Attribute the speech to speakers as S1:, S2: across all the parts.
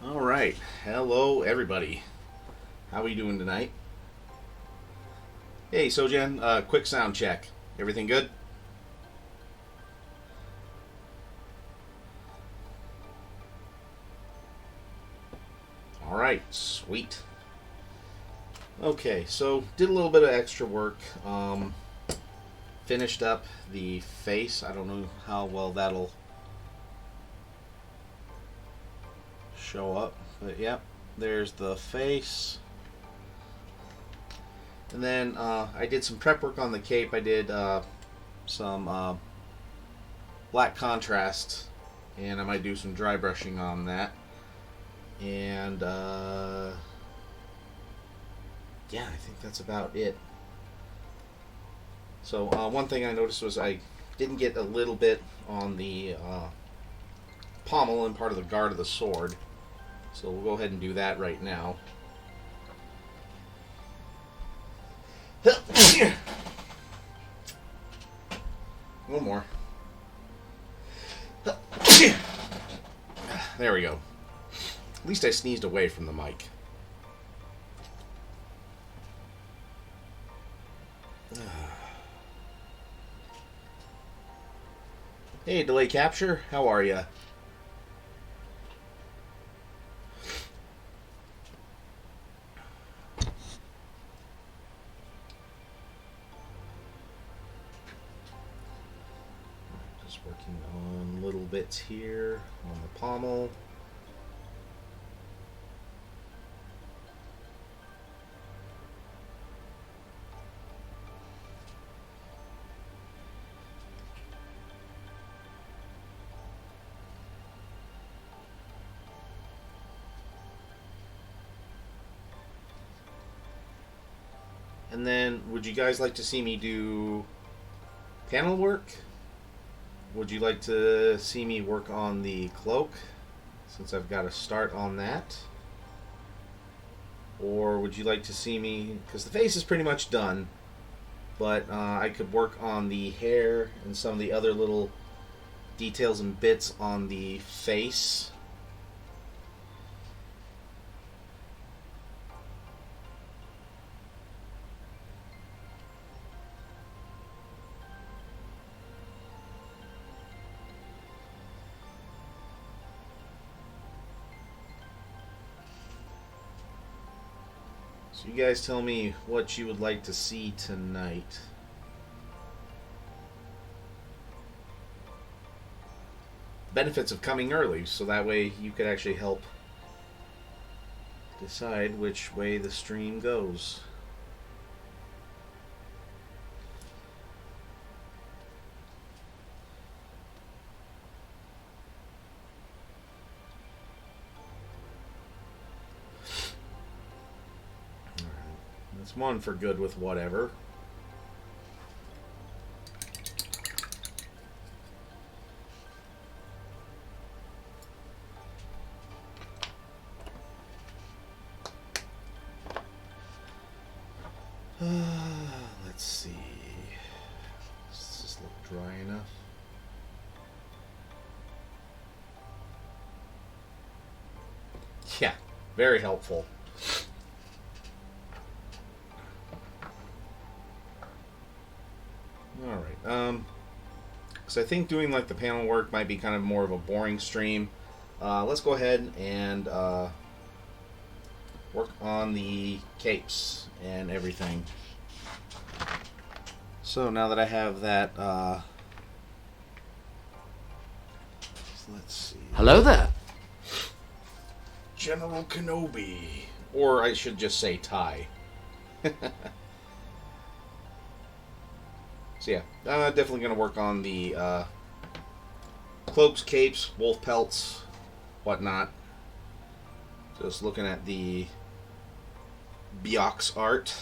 S1: All right. Hello, everybody. How are you doing tonight? Hey, Sojan. Quick sound check. Everything good? All right. Sweet. Okay, so did a little bit of extra work. Finished up the face. I don't know how well that'll show up, but yep. There's the face. And then I did some prep work on the cape. I did some black contrast, and I might do some dry brushing on that. And yeah, I think that's about it. So one thing I noticed was I didn't get a little bit on the pommel and part of the guard of the sword. So we'll go ahead and do that right now. One more. There we go. At least I sneezed away from the mic. Hey, delay capture. How are ya? Just working on little bits here on the pommel. And then, would you guys like to see me do panel work? Would you like to see me work on the cloak, since I've got to start on that? Or would you like to see me, because the face is pretty much done, but I could work on the hair and some of the other little details and bits on the face. So you guys tell me what you would like to see tonight. Benefits of coming early, so that way you could actually help decide which way the stream goes. That's one for good with whatever. Let's see. Does this look dry enough? Yeah, very helpful. Alright, so I think doing like the panel work might be kind of more of a boring stream. Let's go ahead and work on the capes and everything. So now that I have that, let's see.
S2: Hello there.
S1: General Kenobi. Or I should just say Ty. So yeah, definitely going to work on the cloaks, capes, wolf pelts, whatnot. Just looking at the Biox art.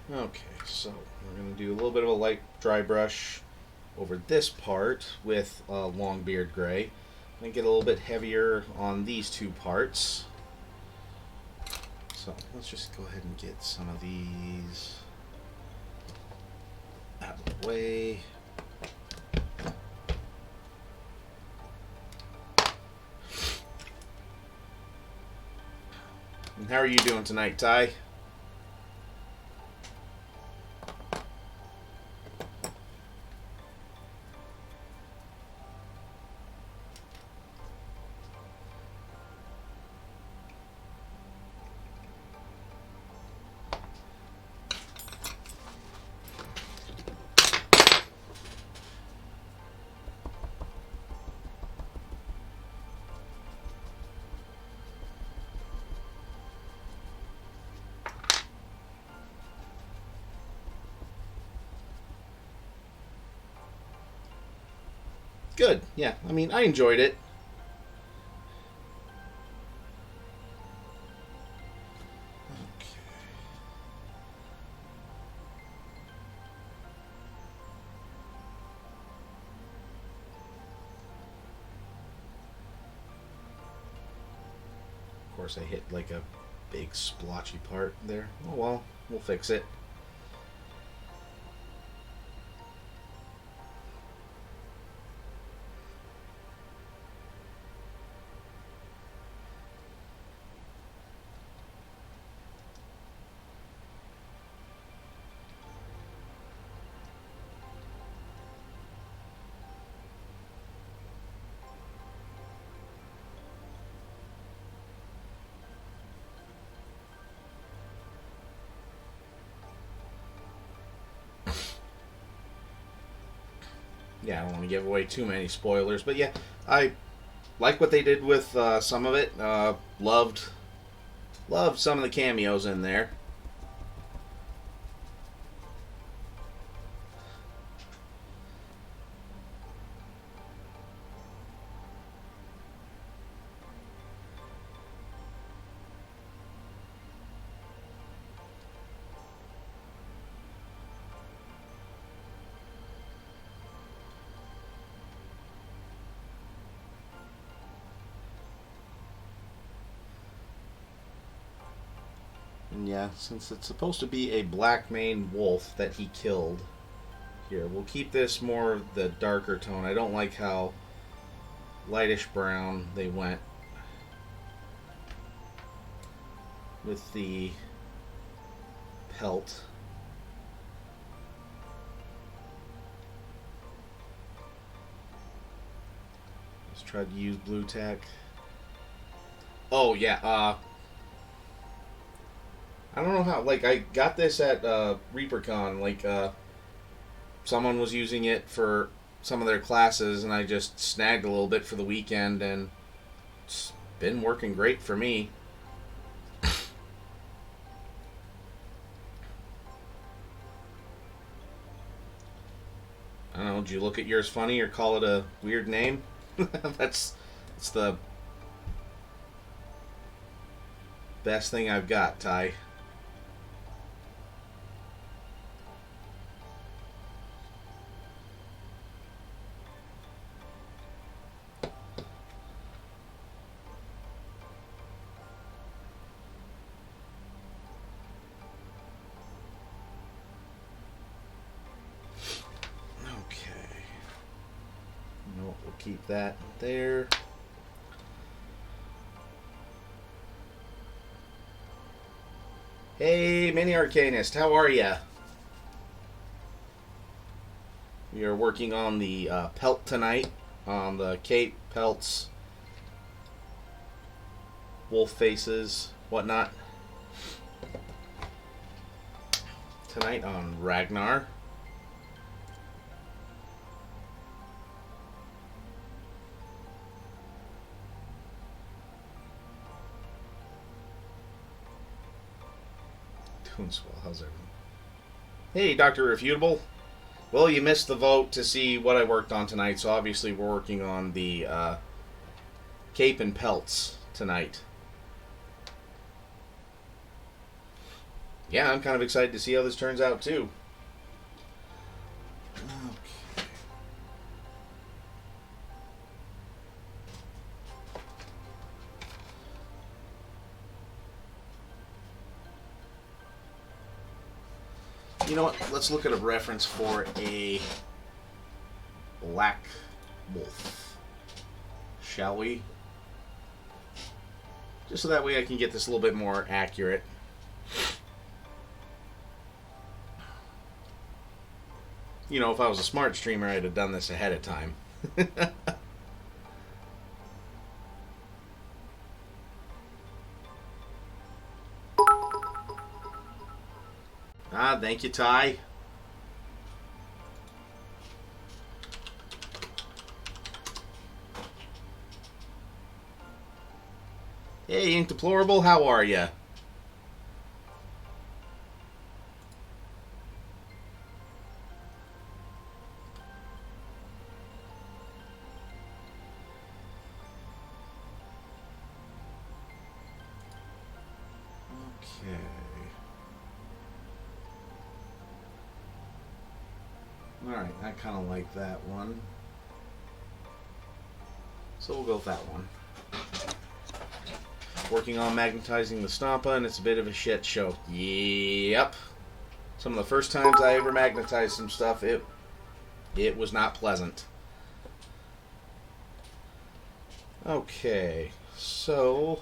S1: Okay, so we're going to do a little bit of a light dry brush over this part with Longbeard Gray. And get a little bit heavier on these two parts. So let's just go ahead and get some of these out of the way. And how are you doing tonight, Ty? Good. Yeah. I mean, I enjoyed it. Okay. Of course, I hit like a big splotchy part there. Oh well, we'll fix it. Yeah, I don't want to give away too many spoilers, but yeah, I like what they did with some of it. Loved some of the cameos in there. And yeah, since it's supposed to be a Blackmane wolf that he killed, here, we'll keep this more the darker tone. I don't like how lightish brown they went with the pelt. Let's try to use blue tack. Oh yeah, I don't know how. Like, I got this at ReaperCon. Like, someone was using it for some of their classes, and I just snagged a little bit for the weekend, and it's been working great for me. I don't know. Did you look at yours funny or call it a weird name? That's the best thing I've got, Ty. We'll keep that there. Hey, Mini Arcanist, how are ya? We are working on the pelt tonight, on the cape, pelts, wolf faces, whatnot. Tonight on Ragnar. Doing swell. How's everyone? Hey, Dr. Refutable. Well, you missed the vote to see what I worked on tonight, so obviously we're working on the cape and pelts tonight. Yeah, I'm kind of excited to see how this turns out, too. Okay. You know what? Let's look at a reference for a black wolf. Shall we? Just so that way I can get this a little bit more accurate. You know, if I was a smart streamer, I'd have done this ahead of time. Thank you, Ty. Hey, Ink Deplorable, how are ya? Okay. Alright, I kind of like that one. So we'll go with that one. Working on magnetizing the Stampa, and it's a bit of a shit show. Yep. Some of the first times I ever magnetized some stuff, it was not pleasant. Okay, so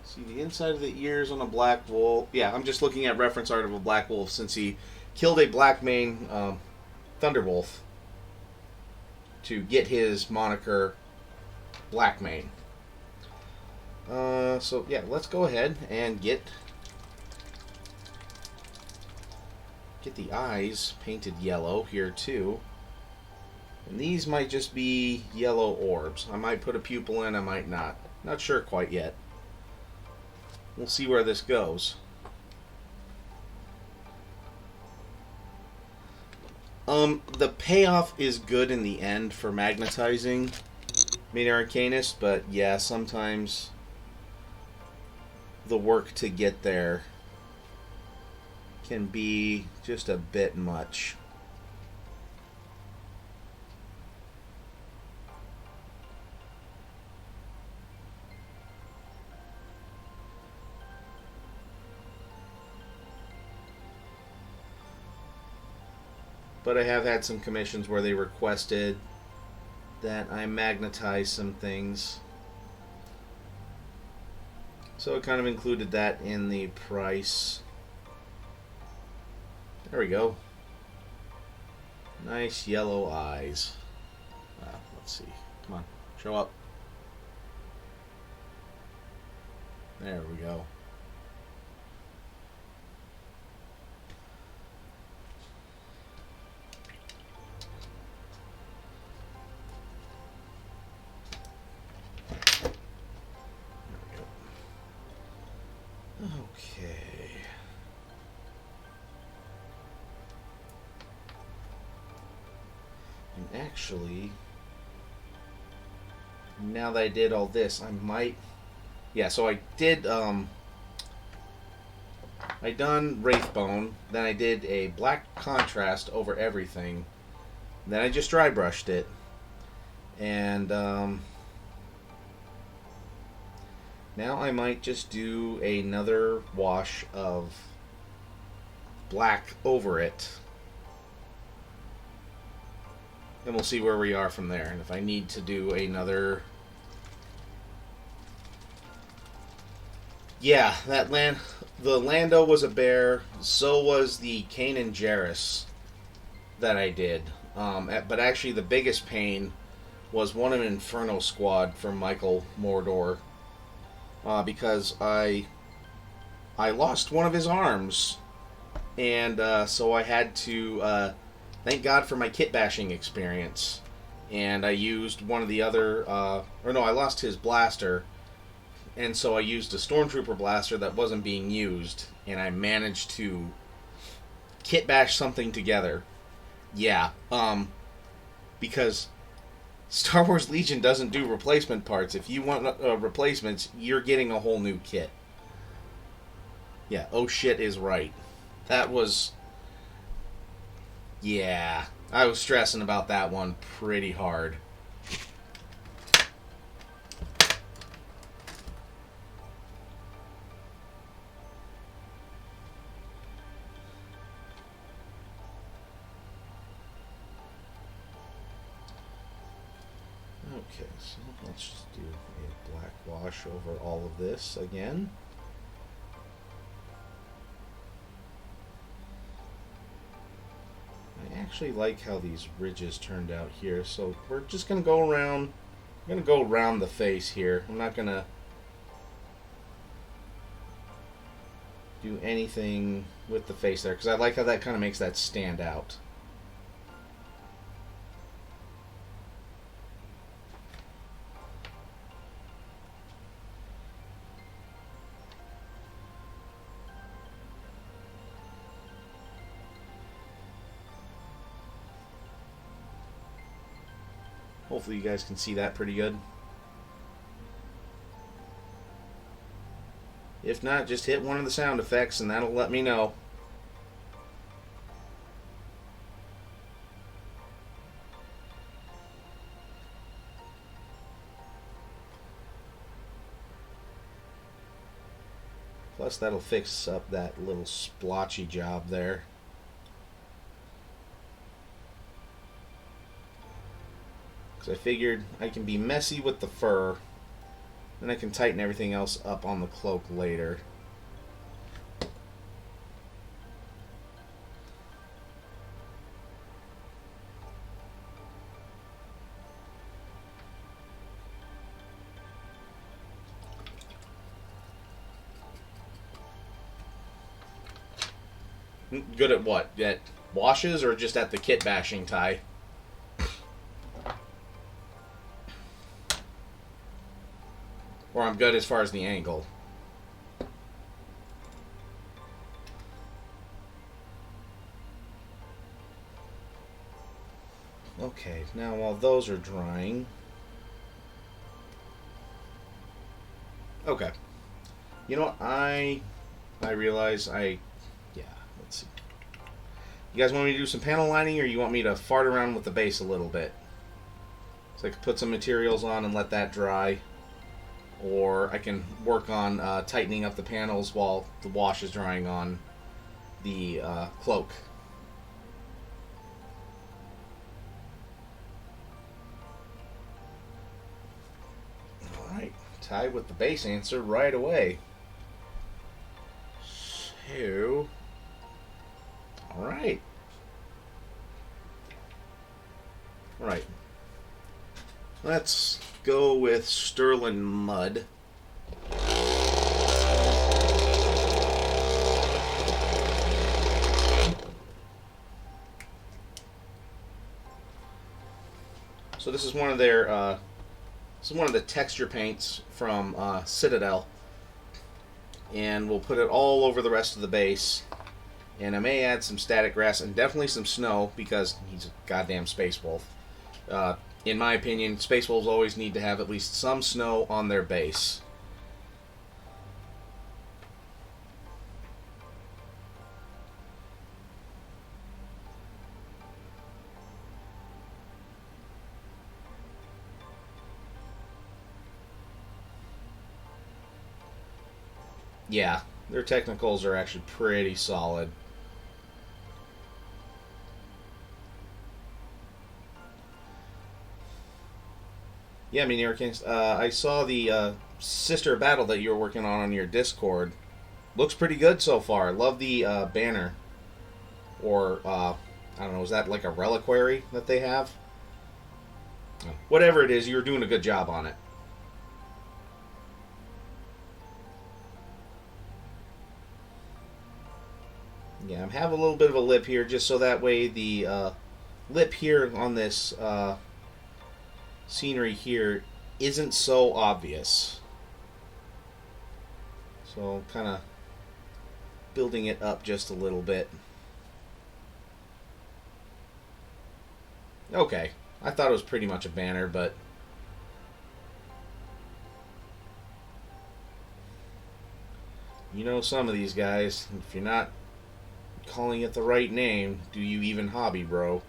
S1: see the inside of the ears on a black wolf. Yeah, I'm just looking at reference art of a black wolf since he killed a Blackmane Thunderwolf to get his moniker Blackmane. So yeah, let's go ahead and get the eyes painted yellow here too. And these might just be yellow orbs. I might put a pupil in, I might not. Not sure quite yet. We'll see where this goes. The payoff is good in the end for magnetizing Mini Arcanist, but yeah, sometimes the work to get there can be just a bit much. But I have had some commissions where they requested that I magnetize some things. So it kind of included that in the price. There we go. Nice yellow eyes. Let's see. Come on, show up. There we go. Okay. And actually, now that I did all this, I might... Yeah, so I did, I done Wraithbone, then I did a black contrast over everything, then I just dry brushed it, and, now I might just do another wash of black over it. And we'll see where we are from there. And if I need to do another... Yeah, the Lando was a bear. So was the Kanan Jarrus that I did. But actually the biggest pain was one of an Inferno Squad from Michael Mordor. Because I lost one of his arms, and so I had to thank God for my kit bashing experience, and I used one of the other I lost his blaster, and so I used a Stormtrooper blaster that wasn't being used, and I managed to kit bash something together. Yeah, because Star Wars Legion doesn't do replacement parts. If you want replacements, you're getting a whole new kit. Yeah, oh shit is right. That was... Yeah, I was stressing about that one pretty hard. Okay, so let's just do a black wash over all of this again. I actually like how these ridges turned out here, so we're just going to go around. I'm going to go around the face here. I'm not going to do anything with the face there, because I like how that kind of makes that stand out. Hopefully you guys can see that pretty good. If not, just hit one of the sound effects and that'll let me know. Plus that'll fix up that little splotchy job there. I figured I can be messy with the fur, and I can tighten everything else up on the cloak later. Good at what? At washes or just at the kit bashing, Ty? Or I'm good as far as the angle. Okay, now while those are drying... Okay. You know what? I realize yeah, let's see. You guys want me to do some panel lining, or you want me to fart around with the base a little bit? So I can put some materials on and let that dry. Or I can work on tightening up the panels while the wash is drying on the cloak. Alright, Ty with the base answer right away. So, alright. Alright. Let's go with Sterling Mud. So this is one of their this is one of the texture paints from Citadel, and we'll put it all over the rest of the base. And I may add some static grass and definitely some snow because he's a goddamn space wolf. In my opinion, space wolves always need to have at least some snow on their base. Yeah, their technicals are actually pretty solid. Yeah, I mean, I saw the sister battle that you were working on your Discord. Looks pretty good so far. Love the banner. Or, I don't know, is that like a reliquary that they have? Whatever it is, you're doing a good job on it. Yeah, I'm having a little bit of a lip here, just so that way the lip here on this scenery here isn't so obvious. So kind of building it up just a little bit. Okay. I thought it was pretty much a banner, but you know some of these guys, if you're not calling it the right name, do you even hobby, bro?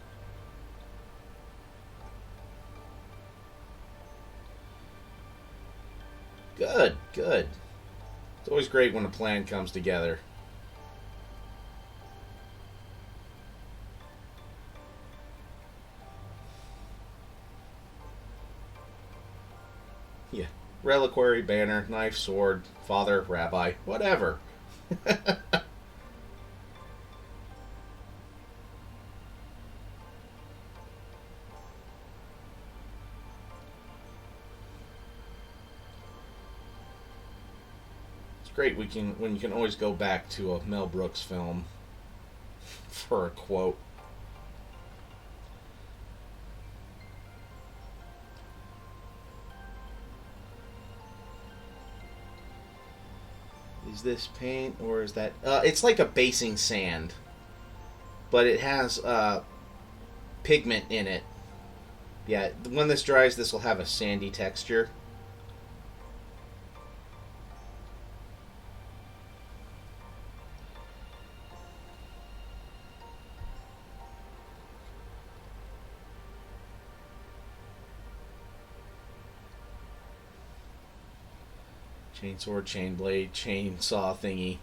S1: Good, good. It's always great when a plan comes together. Yeah. Reliquary, banner, knife, sword, father, rabbi, whatever. It's great when you can always go back to a Mel Brooks film for a quote. Is this paint or is that? It's like a basing sand, but it has pigment in it. Yeah, when this dries, this will have a sandy texture. Chainsword, chain blade, chainsaw thingy,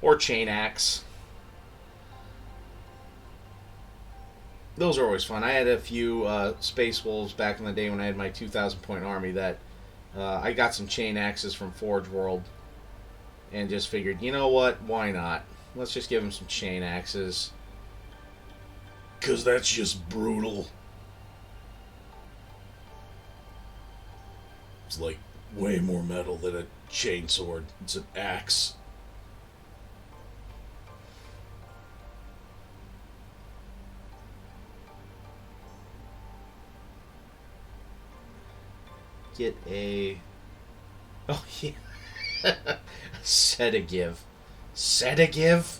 S1: or chain axe. Those are always fun. I had a few Space Wolves back in the day when I had my 2,000 point army that I got some chain axes from Forge World and just figured, you know what? Why not? Let's just give them some chain axes. Because that's just brutal. It's like way more metal than a chainsword. It's an axe. Get a... Oh, yeah. Sedagive. Sedagive?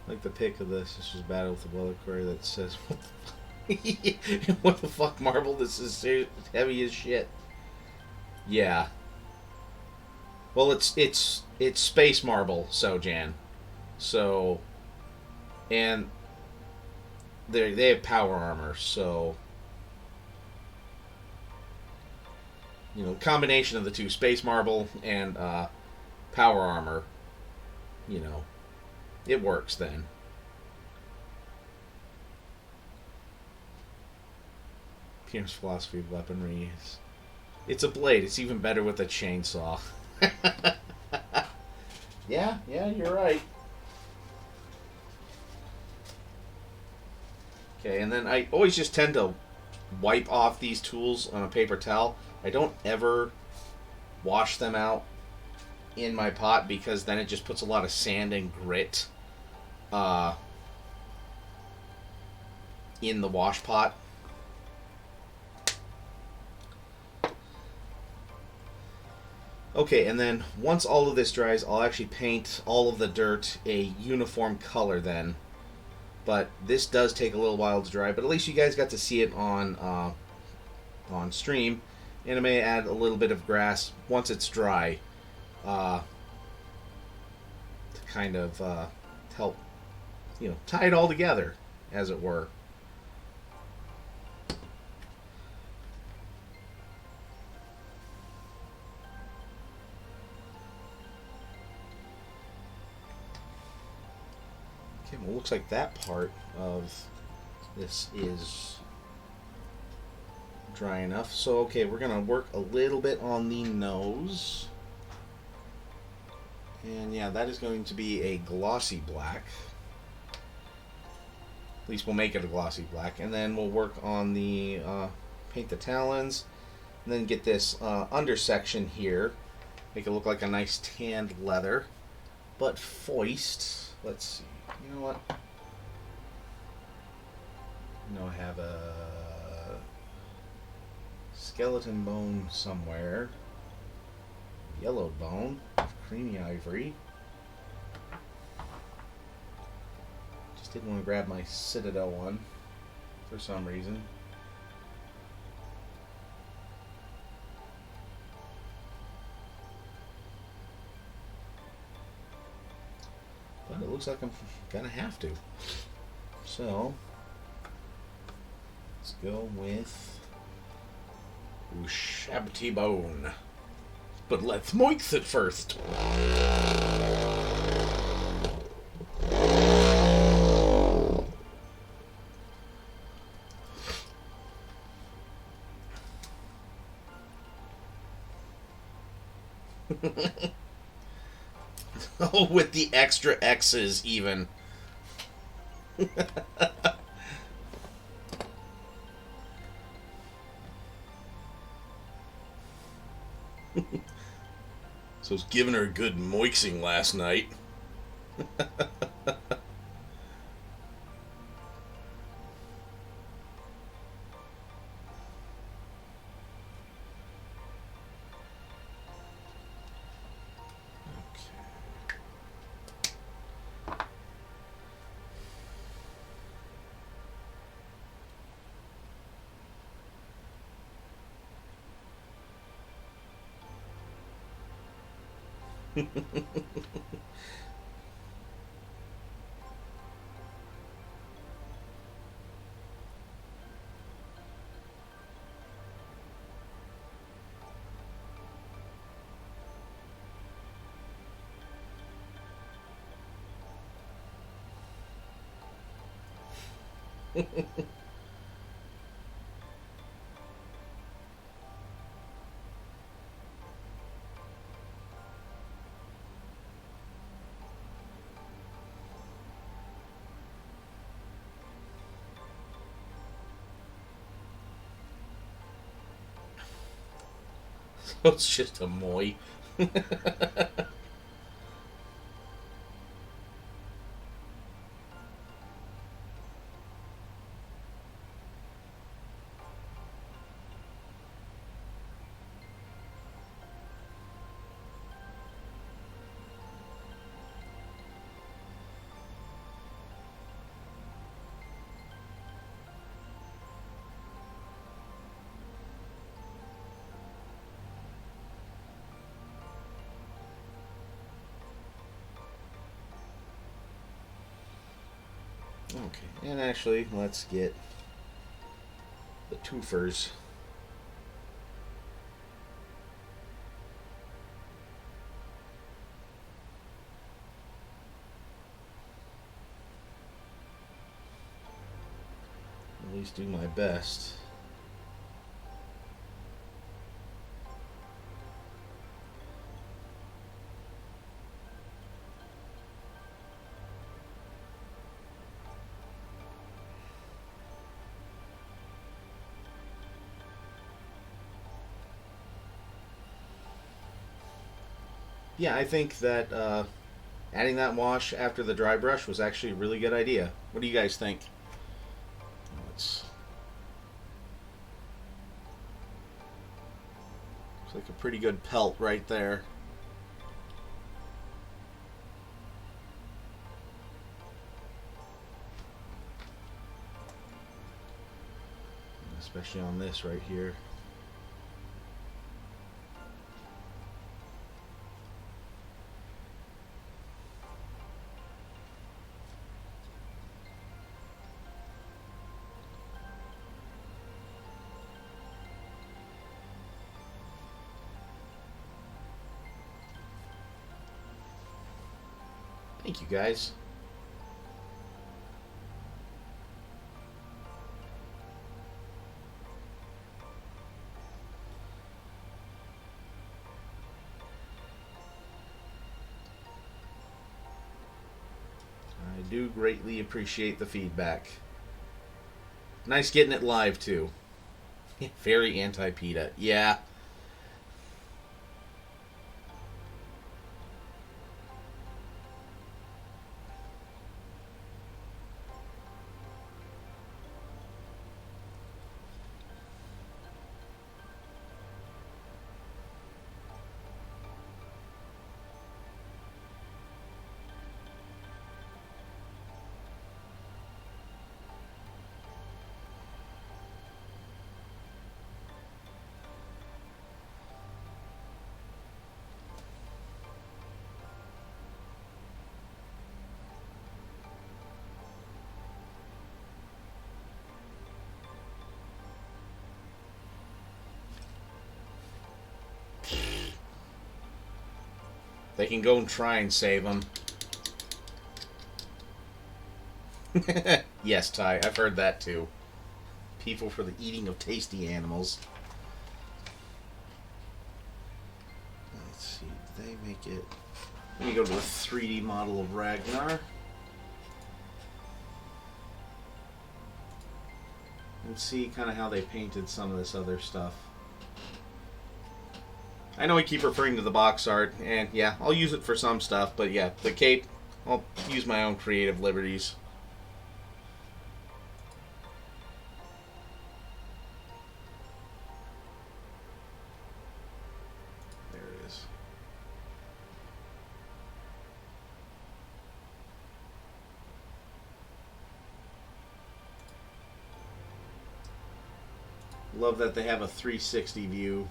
S1: Like the pic of this. This was battle with the Reliquary that says, what the fuck, Marble? This is heavy as shit. Yeah. Well, it's space marble, Sojan. So, and they have power armor, so you know, combination of the two, space marble and power armor, you know, it works then. Pierre's philosophy of weaponry is it's a blade. It's even better with a chainsaw. Yeah, you're right. Okay, and then I always just tend to wipe off these tools on a paper towel. I don't ever wash them out in my pot because then it just puts a lot of sand and grit uh, in the wash pot. Okay, and then once all of this dries, I'll actually paint all of the dirt a uniform color then. But this does take a little while to dry, but at least you guys got to see it on stream. And I may add a little bit of grass once it's dry to kind of help, you know, tie it all together, as it were. Okay, well, looks like that part of this is dry enough. So, okay, we're going to work a little bit on the nose. And yeah, that is going to be a glossy black. At least we'll make it a glossy black. And then we'll work on the, paint the talons. And then get this undersection here. Make it look like a nice tanned leather. But foist. Let's see. You know what? No, I have a skeleton bone somewhere. Yellowed bone. Creamy ivory. Just didn't want to grab my Citadel one for some reason. But it looks like I'm gonna have to. So let's go with Ushabti bone. But let's moix it first. Oh, with the extra X's even. So I was giving her a good moixing last night. It's just a moi. Okay, and actually, let's get the twofers. At least do my best. Yeah, I think that adding that wash after the dry brush was actually a really good idea. What do you guys think? Oh, it's looks like a pretty good pelt right there. Especially on this right here. Thank you, guys. I do greatly appreciate the feedback. Nice getting it live, too. Very anti-PETA. Yeah. They can go and try and save them. Yes, Ty, I've heard that too. People for the eating of tasty animals. Let's see, did they make it? Let me go to the 3D model of Ragnar. And see kind of how they painted some of this other stuff. I know I keep referring to the box art, and yeah, I'll use it for some stuff, but yeah, the cape, I'll use my own creative liberties. There it is. Love that they have a 360 view.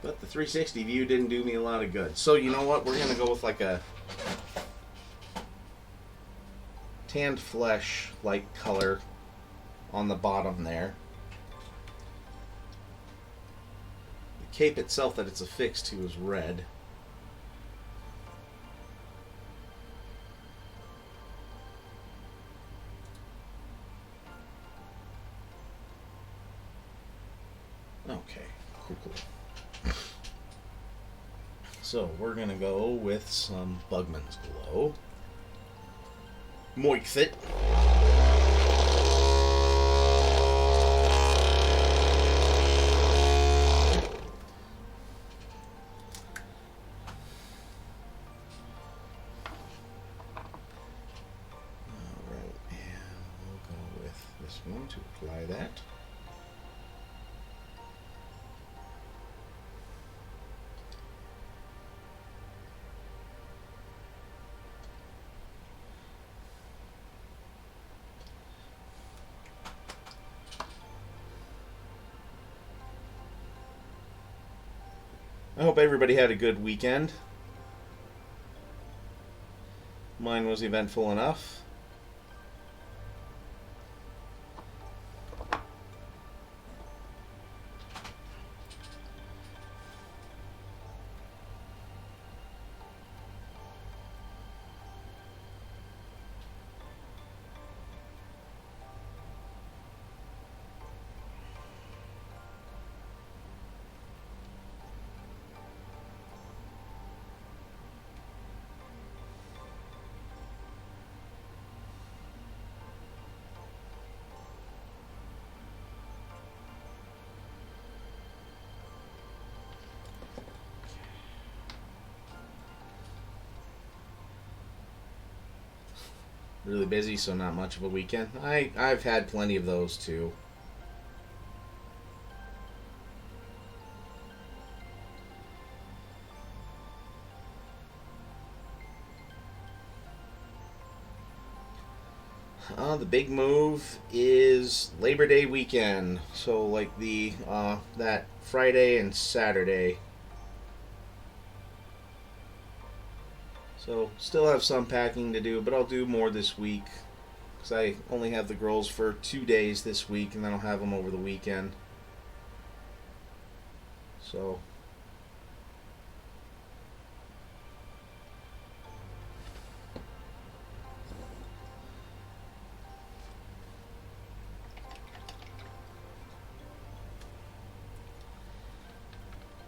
S1: But the 360 view didn't do me a lot of good. So you know what? We're going to go with like a tanned flesh like color on the bottom there. The cape itself that it's affixed to is red. Okay, cool. So we're going to go with some Bugman's Glow. Moix it. Alright, and we'll go with this one to apply that. I hope everybody had a good weekend. Mine was eventful enough. Really busy, so not much of a weekend. I've had plenty of those too. The big move is Labor Day weekend. So like the that Friday and Saturday. So still have some packing to do, but I'll do more this week because I only have the girls for 2 days this week, and then I'll have them over the weekend. So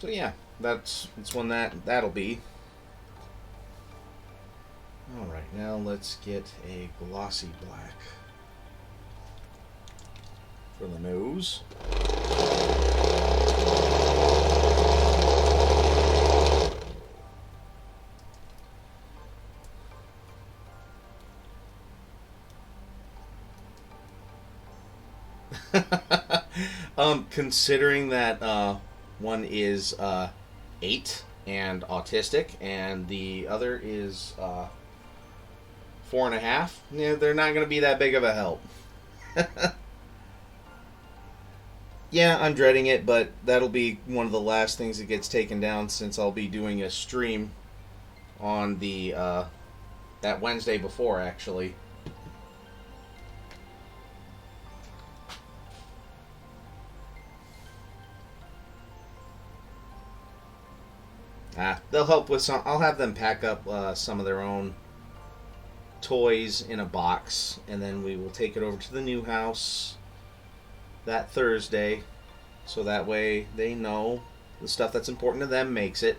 S1: yeah, that's when that'll be. Alright, now let's get a glossy black for the nose. Considering that one is 8 and autistic, and the other is 4.5. Yeah, they're not going to be that big of a help. Yeah, I'm dreading it, but that'll be one of the last things that gets taken down since I'll be doing a stream on the that Wednesday before, actually. They'll help with some. I'll have them pack up some of their own toys in a box, and then we will take it over to the new house that Thursday, so that way they know the stuff that's important to them makes it.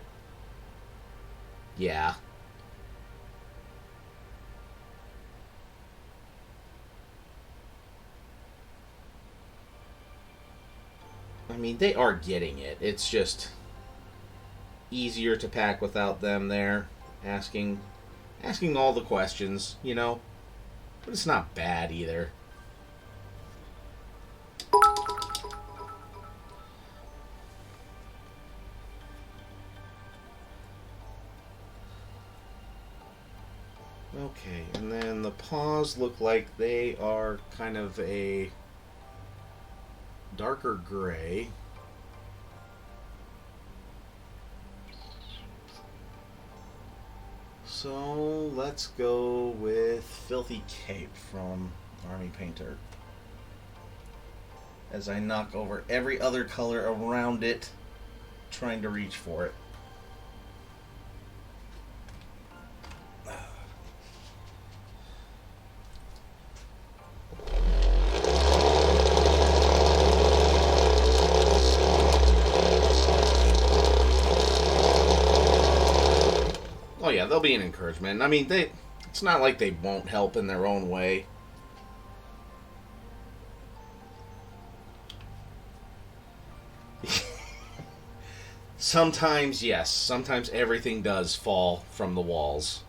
S1: Yeah. I mean, they are getting it. It's just easier to pack without them there asking all the questions, you know. But it's not bad either. Okay, and then the paws look like they are kind of a darker gray. So let's go with Filthy Cape from Army Painter. As I knock over every other color around it, trying to reach for it. Oh yeah, they'll be an encouragement. I mean, it's not like they won't help in their own way. Sometimes, yes. Sometimes everything does fall from the walls.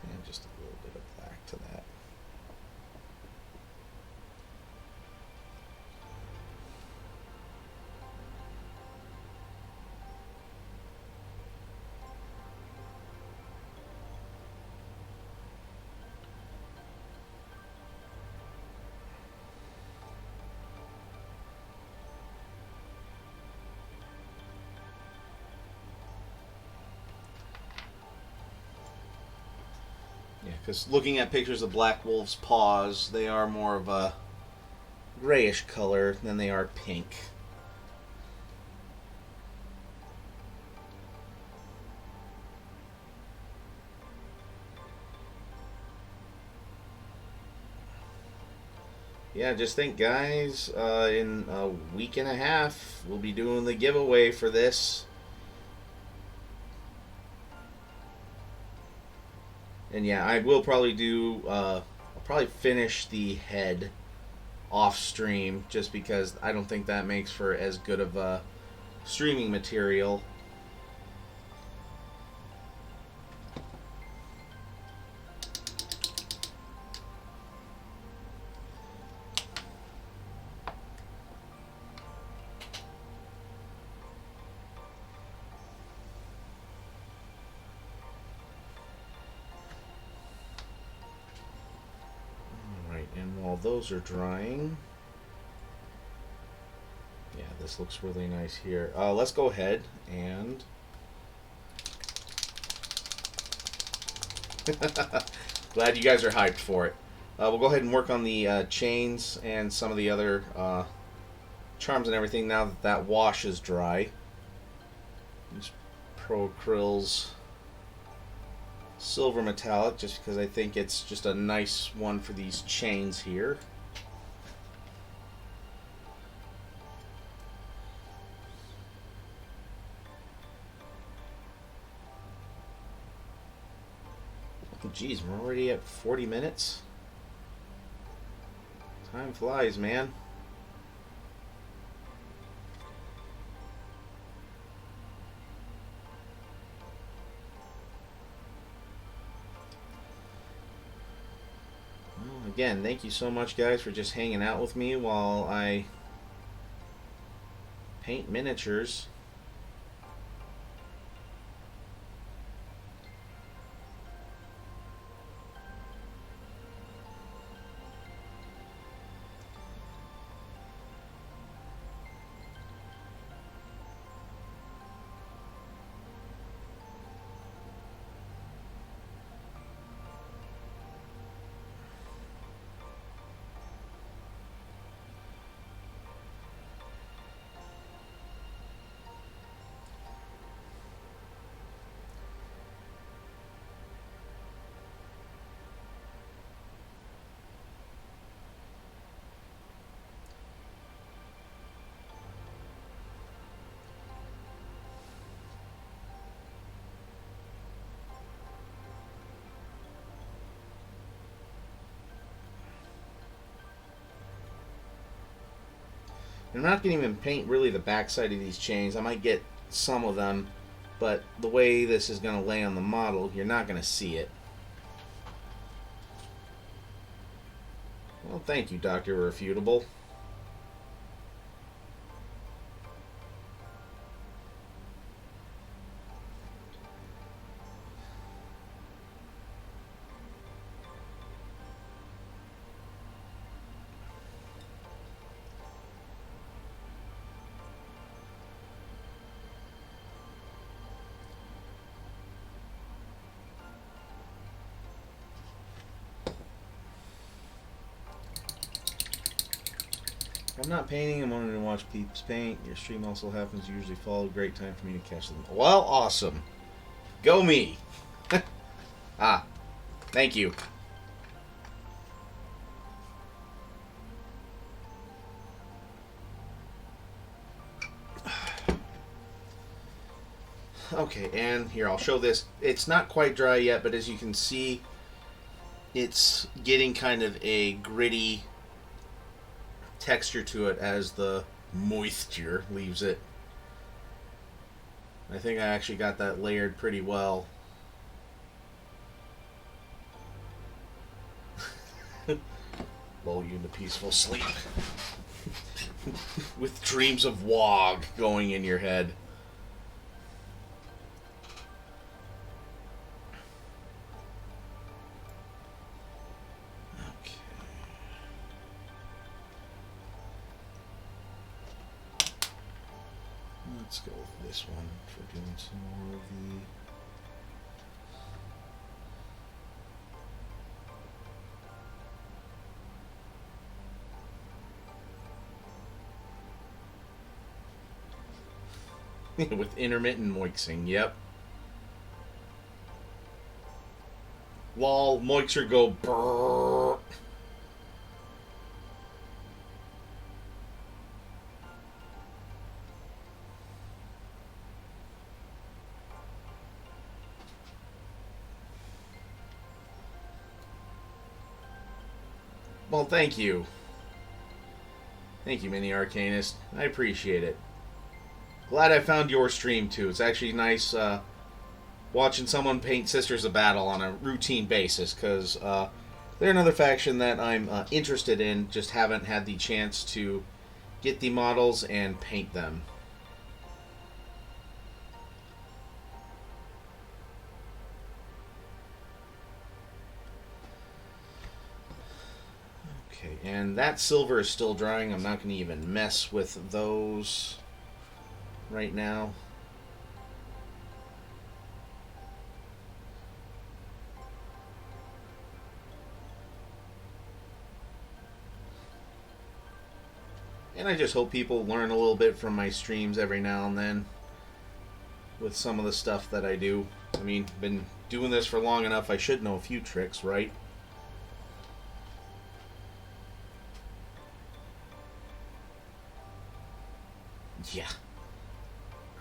S1: And just a little bit of black to that. Yeah, because looking at pictures of Black Wolf's paws, they are more of a grayish color than they are pink. Yeah, just think, guys, in a week and a half, we'll be doing the giveaway for this. And yeah, I will probably do, I'll probably finish the head off stream just because I don't think that makes for as good of a streaming material. And while those are drying, yeah, this looks really nice here. Let's go ahead and glad you guys are hyped for it. We'll go ahead and work on the chains and some of the other charms and everything now that that wash is dry. Use Pro Krill's silver metallic just because I think it's just a nice one for these chains here. Oh, geez, we're already at 40 minutes. Time flies, man. Again, thank you so much, guys, for just hanging out with me while I paint miniatures. I'm not going to even paint really the backside of these chains. I might get some of them, but the way this is going to lay on the model, you're not going to see it. Well, thank you, Dr. Irrefutable. I'm not painting. I'm wanting to watch peeps paint. Your stream also happens to usually fall. Great time for me to catch them. Well, awesome. Go me. Ah, thank you. Okay, and here, I'll show this. It's not quite dry yet, but as you can see, it's getting kind of a gritty texture to it as the moisture leaves it. I think I actually got that layered pretty well. Lull you into peaceful sleep. With dreams of Wog going in your head. Let's go with this one for doing some more of the... with intermittent moixing, yep. Lol, moixer go brrrr. Well, thank you. Thank you, Mini Arcanist. I appreciate it. Glad I found your stream, too. It's actually nice watching someone paint Sisters of Battle on a routine basis, because they're another faction that I'm interested in, just haven't had the chance to get the models and paint them. Okay, and that silver is still drying. I'm not going to even mess with those right now. And I just hope people learn a little bit from my streams every now and then with some of the stuff that I do. I mean, been doing this for long enough, I should know a few tricks, right? Yeah.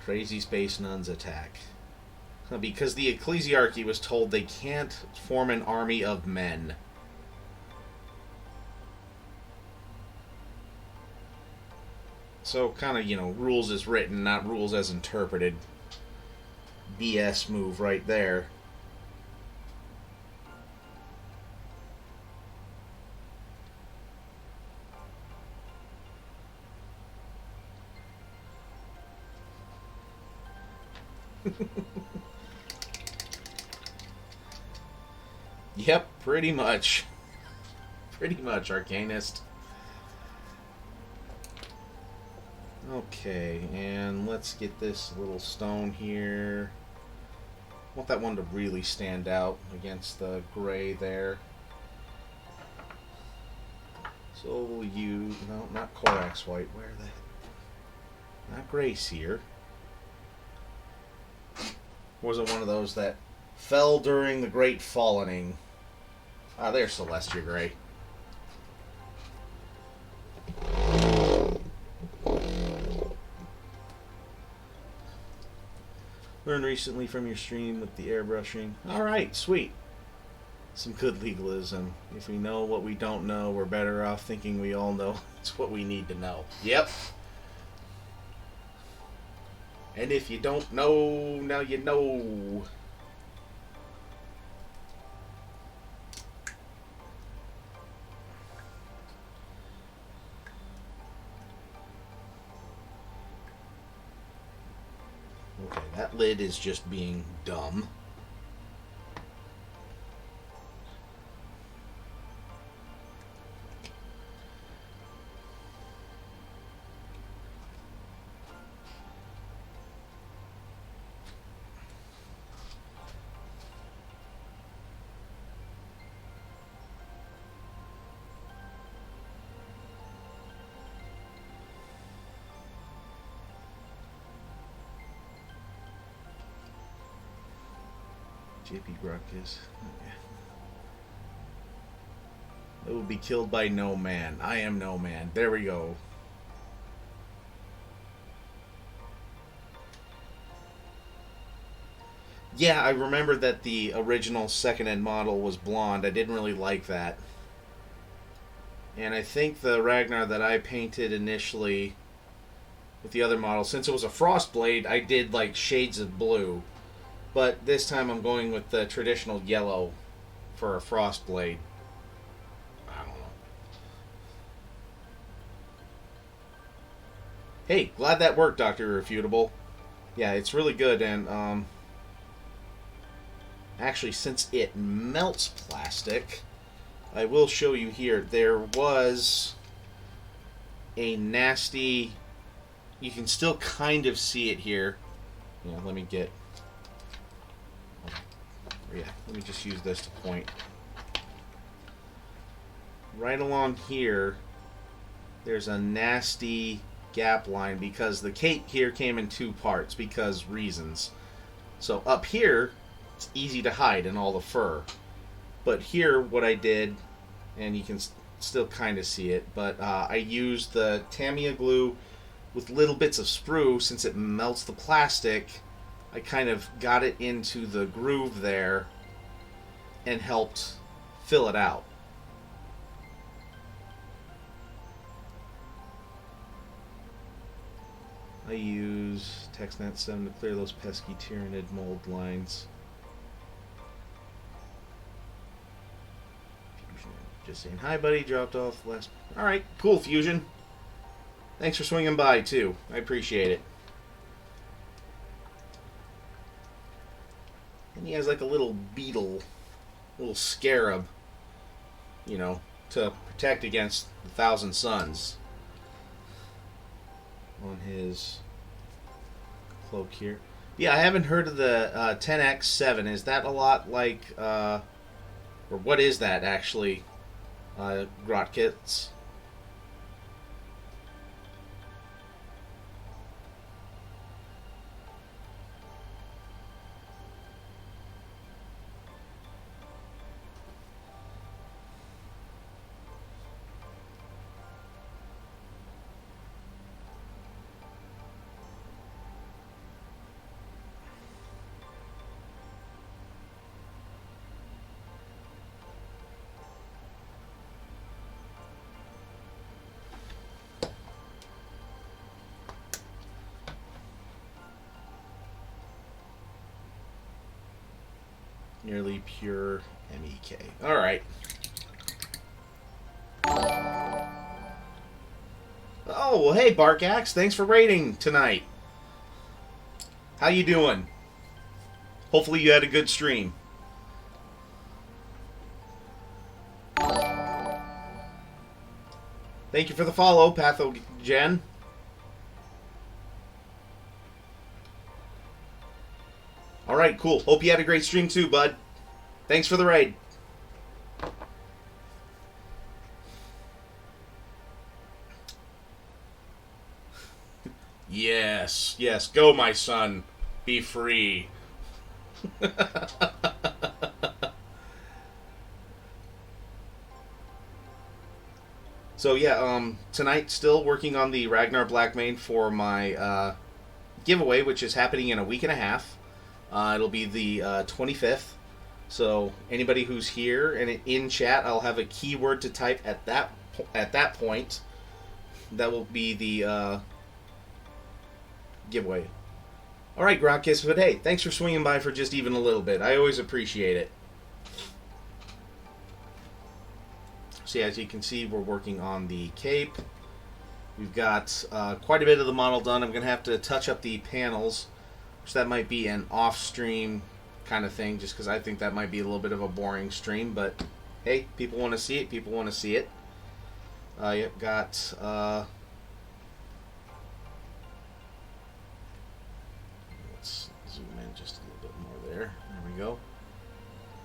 S1: Crazy space nuns attack. Because the ecclesiarchy was told they can't form an army of men. So, kind of, you know, rules as written, not rules as interpreted. BS move right there. Yep, pretty much. Pretty much, Arcanist. Okay, and let's get this little stone here. I want that one to really stand out against the gray there. So we'll use... No, not Corax White. Where the... Not Gray Seer. Was it one of those that fell during the Great Fallening? Ah, there's Celestia Gray. Learned recently from your stream with the airbrushing. Alright, sweet. Some good legalism. If we know what we don't know, we're better off thinking we all know it's what we need to know. Yep. And if you don't know, now you know. Okay, that lid is just being dumb. JP Gruckus. It will be killed by no man. I am no man. There we go. Yeah, I remember that the original second-end model was blonde. I didn't really like that. And I think the Ragnar that I painted initially with the other model, since it was a frost blade, I did like shades of blue. But this time I'm going with the traditional yellow for a frost blade. I don't know. Hey, glad that worked, Dr. Irrefutable. Yeah, it's really good, and actually, since it melts plastic, I will show you here. There was a nasty... You can still kind of see it here. Yeah, let me get... Yeah, let me just use this to point. Right along here, there's a nasty gap line because the cape here came in two parts because reasons. So up here, it's easy to hide in all the fur. But here, what I did, and you can still kind of see it, but I used the Tamiya glue with little bits of sprue. Since it melts the plastic, I kind of got it into the groove there and helped fill it out. I use TextNet 7 to clear those pesky Tyranid mold lines. Just saying hi, buddy. Dropped off last... Alright, cool, Fusion. Thanks for swinging by, too. I appreciate it. And he has like a little beetle, little scarab, you know, to protect against the thousand suns on his cloak here. Yeah, I haven't heard of the 10x7. Is that a lot like, or what is that actually, Grotkits? Nearly pure MEK. Alright. Oh, well, hey, Barkax. Thanks for raiding tonight. How you doing? Hopefully you had a good stream. Thank you for the follow, Pathogen. Alright, cool. Hope you had a great stream too, bud. Thanks for the raid. Yes, yes. Go, my son. Be free. So yeah, tonight still working on the Ragnar Blackmane for my giveaway, which is happening in a week and a half. It'll be the 25th. So anybody who's here and in chat, I'll have a keyword to type at that point. That will be the giveaway. All right, Grogkiss, but hey, thanks for swinging by for just even a little bit. I always appreciate it. So as you can see, we're working on the cape. We've got quite a bit of the model done. I'm going to have to touch up the panels, which that might be an off-stream kind of thing, just because I think that might be a little bit of a boring stream. But hey, people want to see it. People want to see it. You've got... let's zoom in just a little bit more there. There we go.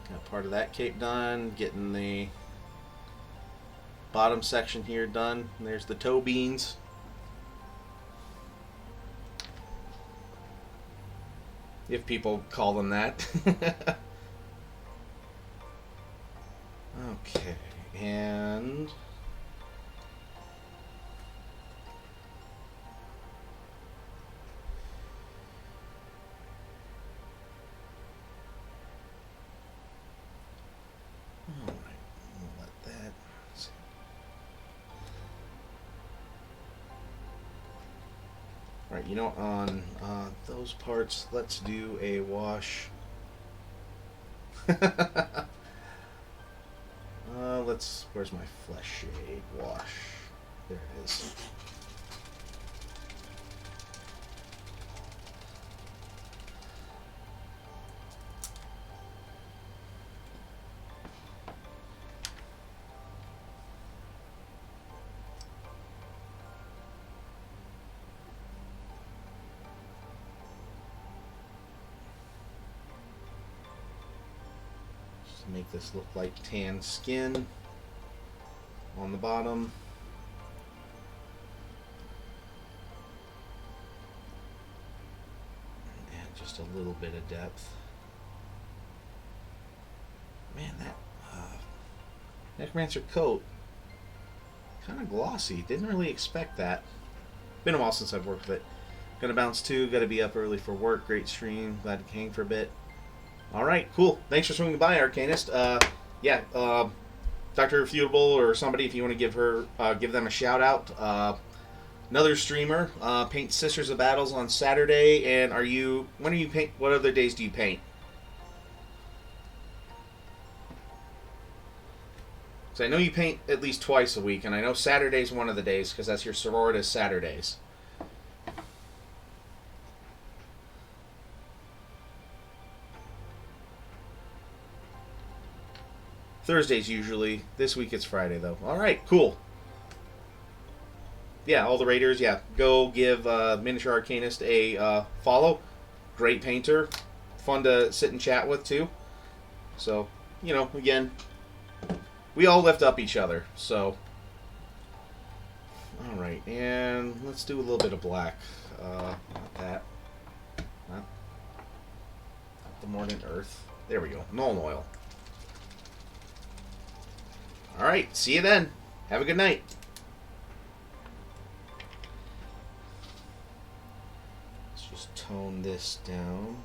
S1: Got part of that cape done. Getting the bottom section here done. And there's the toe beans. If people call them that. Okay, and all right, we'll let that. See. All right, you know, on those parts, let's do a wash. Where's my flesh shade wash? There it is. Just make this look like tan skin on the bottom. And add just a little bit of depth. Man, that Necromancer coat, kind of glossy. Didn't really expect that. Been a while since I've worked with it. Gonna bounce too. Gotta be up early for work. Great stream. Glad to hang for a bit. Alright, cool. Thanks for swinging by, Arcanist. Dr. Refutable or somebody, if you want to give them a shout out. Another streamer, paint Sisters of Battles on Saturday. And when are you paint? What other days do you paint? So I know you paint at least twice a week, and I know Saturday's one of the days because that's your sororitas Saturdays. Thursdays usually. This week it's Friday though. All right, cool. Yeah, all the raiders. Yeah, go give Miniature Arcanist a follow. Great painter, fun to sit and chat with too. So, you know, again, we all lift up each other. So, all right, and let's do a little bit of black. Not that. Not the Mordant Earth. There we go. Null oil. All right, see you then. Have a good night. Let's just tone this down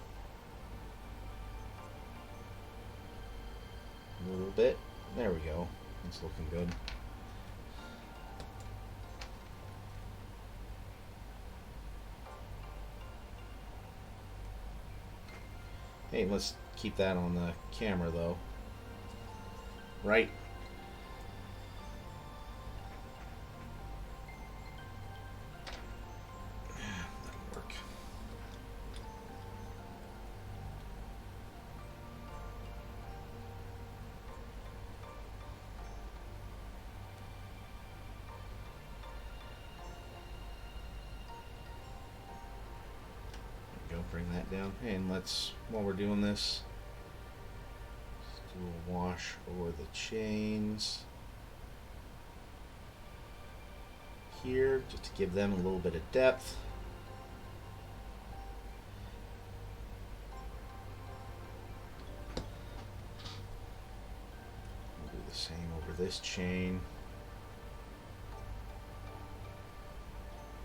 S1: a little bit. There we go. It's looking good. Hey, let's keep that on the camera though. Right? Bring that down, and while we're doing this, let's do a wash over the chains here, just to give them a little bit of depth. We'll do the same over this chain.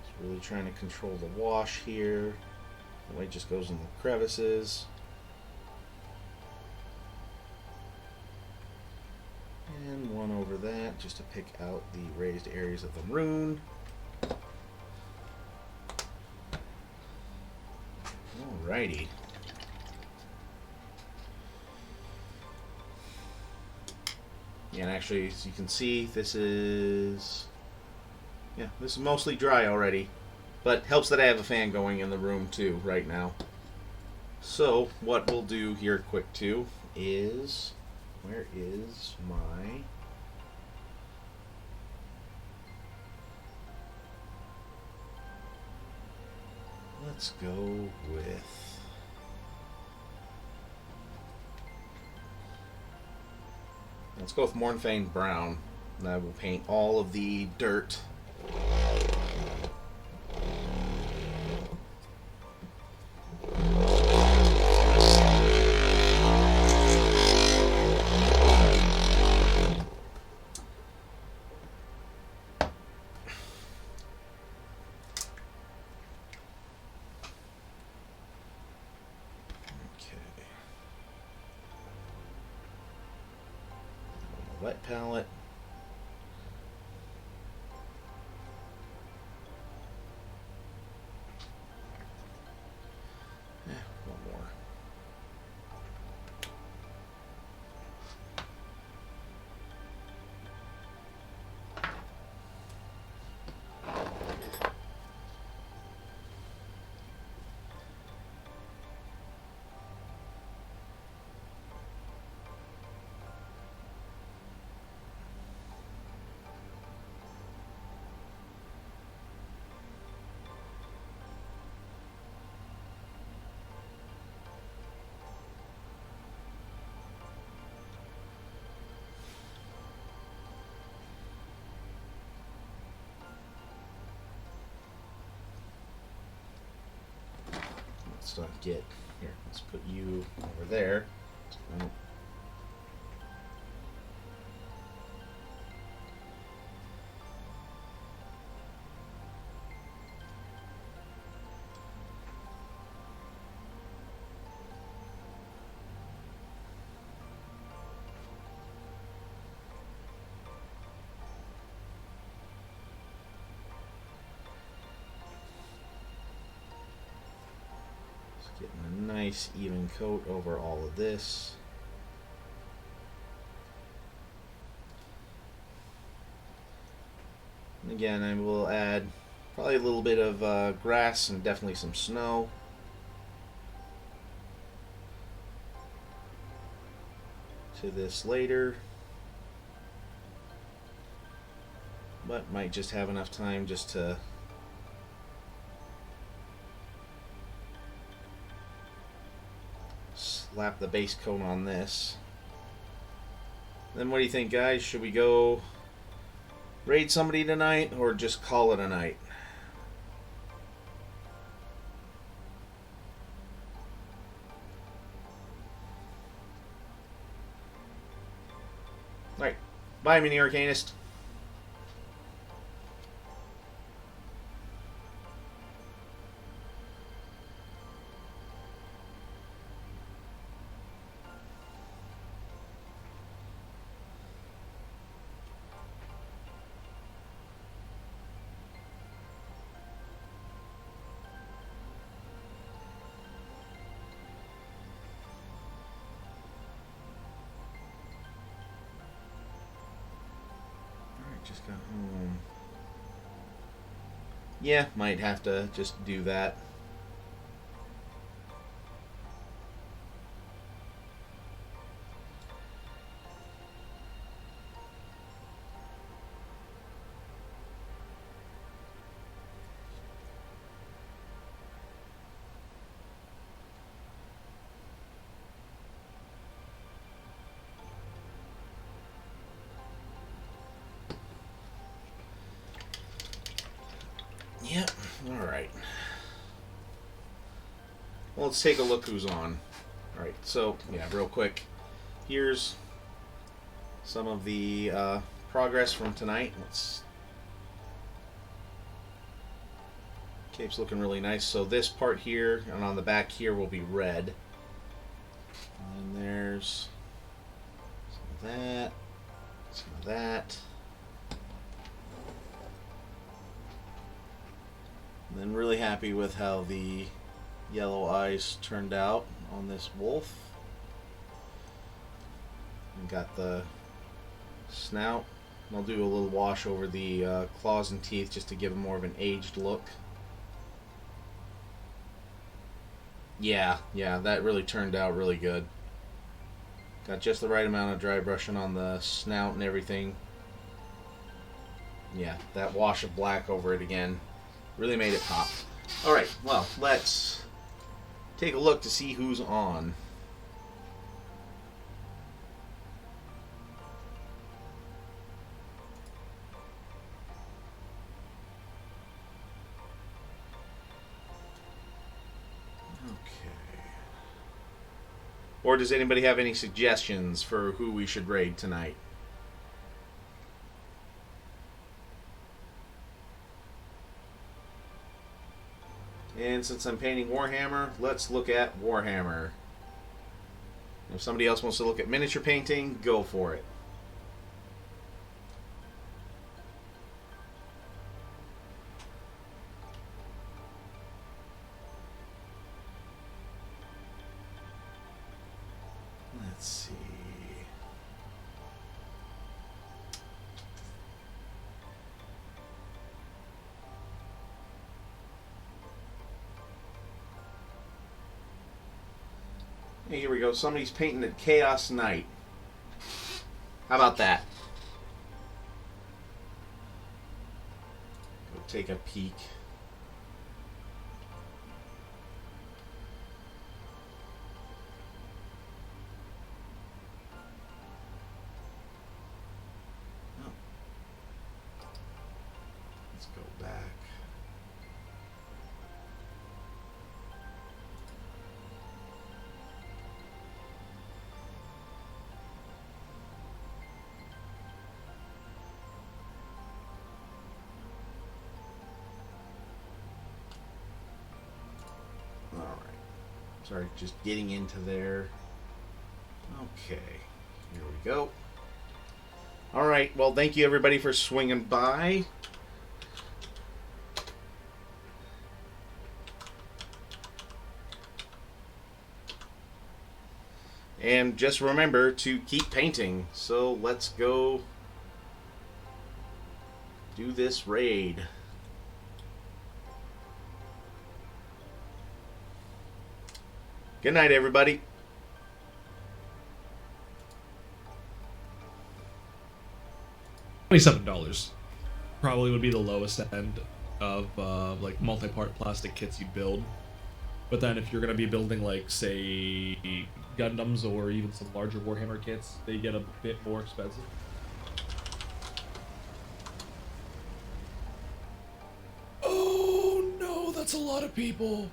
S1: Just really trying to control the wash here. The white just goes in the crevices. And one over that, just to pick out the raised areas of the rune. Alrighty. Yeah, and actually, as you can see, this is mostly dry already. But helps that I have a fan going in the room too right now. So what we'll do here quick too is, where is my... Let's go with... Let's go with Mornfang Brown. And I will paint all of the dirt. Wet palette. One more. Let's not get here. Let's put you over there. Oh. Getting a nice even coat over all of this. And again, I will add probably a little bit of grass and definitely some snow. To this later. But might just have enough time just to slap the base coat on this. Then what do you think, guys? Should we go raid somebody tonight or just call it a night? Alright. Bye, Mini Arcanist. Just got home. Yeah, might have to just do that. Yep, alright. Well, let's take a look who's on. Alright, so, yeah, real quick. Here's some of the progress from tonight. Cape's looking really nice. So this part here and on the back here will be red. And there's some of that, some of that. And then really happy with how the yellow eyes turned out on this wolf. And got the snout. And I'll do a little wash over the claws and teeth just to give him more of an aged look. Yeah, that really turned out really good. Got just the right amount of dry brushing on the snout and everything. Yeah, that wash of black over it again really made it pop. Alright, well, let's take a look to see who's on. Or does anybody have any suggestions for who we should raid tonight? And since I'm painting Warhammer, let's look at Warhammer. If somebody else wants to look at miniature painting, go for it. Let's see. Hey, here we go. Somebody's painting at Chaos Knight. How about that? Go take a peek. Let's go back. Sorry, just getting into there. Okay, here we go. All right, well, thank you everybody for swinging by. And just remember to keep painting. So let's go do this raid. Good night, everybody.
S2: $27 probably would be the lowest end of like multi-part plastic kits you build. But then if you're gonna be building like say Gundams or even some larger Warhammer kits, they get a bit more expensive. Oh no, that's a lot of people.